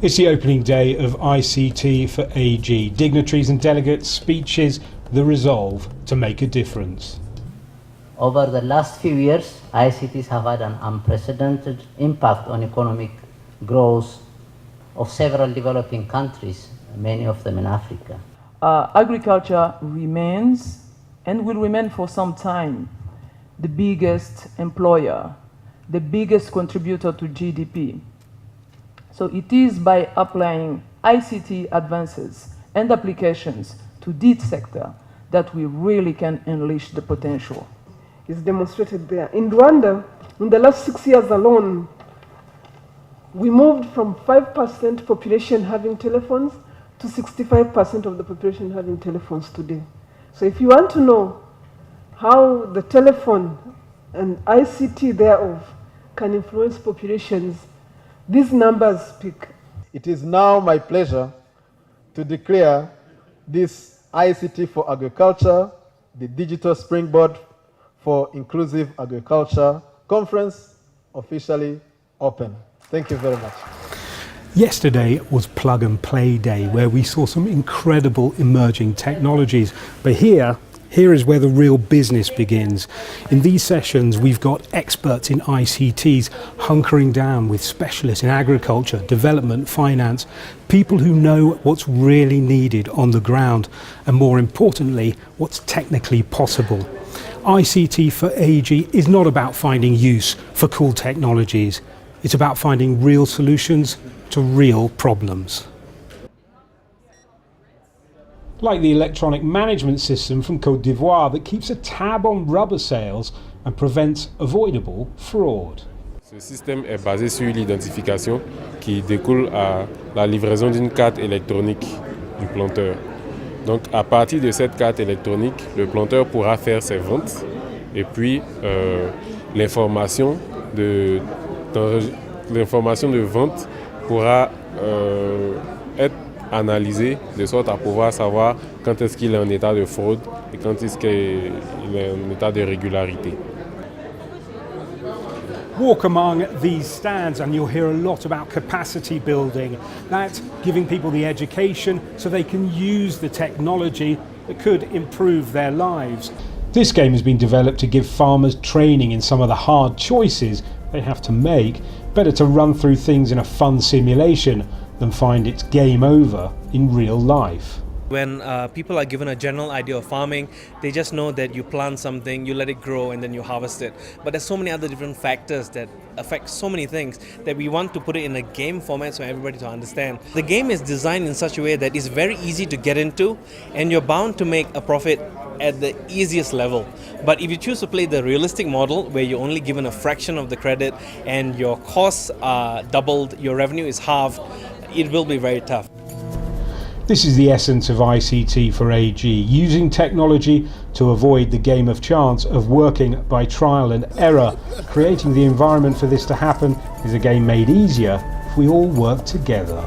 It's the opening day of ICT4Ag. Dignitaries and delegates' speeches, the resolve to make a difference. Over the last few years, ICTs have had an unprecedented impact on economic growth of several developing countries, many of them in Africa. Agriculture remains and will remain for some time the biggest employer, the biggest contributor to GDP. So it is by applying ICT advances and applications to this sector that we really can unleash the potential. It's demonstrated there. In Rwanda, in the last 6 years alone, we moved from 5% population having telephones to 65% of the population having telephones today. So if you want to know how the telephone and ICT thereof can influence populations, these numbers speak. It is now my pleasure to declare this ICT for Agriculture, the Digital Springboard for Inclusive Agriculture Conference, officially open. Thank you very much. Yesterday was Plug and Play Day, where we saw some incredible emerging technologies. But here is where the real business begins. In these sessions, we've got experts in ICTs hunkering down with specialists in agriculture, development, finance, people who know what's really needed on the ground, and more importantly, what's technically possible. ICT4Ag is not about finding use for cool technologies. It's about finding real solutions to real problems. Like the electronic management system from Côte d'Ivoire that keeps a tab on rubber sales and prevents avoidable fraud. Ce système est basé sur l'identification qui découle à la livraison d'une carte électronique du planteur. Donc à partir de cette carte électronique, le planteur pourra faire ses ventes et puis l'information de vente pourra être analysée de sorte à pouvoir savoir quand est-ce qu'il est en état de fraude et quand est-ce qu'il est en état de régularité. Walk among these stands and you'll hear a lot about capacity building. That's giving people the education so they can use the technology that could improve their lives. This game has been developed to give farmers training in some of the hard choices they have to make. Better to run through things in a fun simulation than find it's game over in real life. When people are given a general idea of farming, they just know that you plant something, you let it grow, and then you harvest it. But there's so many other different factors that affect so many things that we want to put it in a game format so everybody to understand. The game is designed in such a way that it's very easy to get into, and you're bound to make a profit at the easiest level. But if you choose to play the realistic model where you're only given a fraction of the credit and your costs are doubled, your revenue is halved, it will be very tough. This is the essence of ICT4Ag, using technology to avoid the game of chance of working by trial and error. Creating the environment for this to happen is a game made easier if we all work together.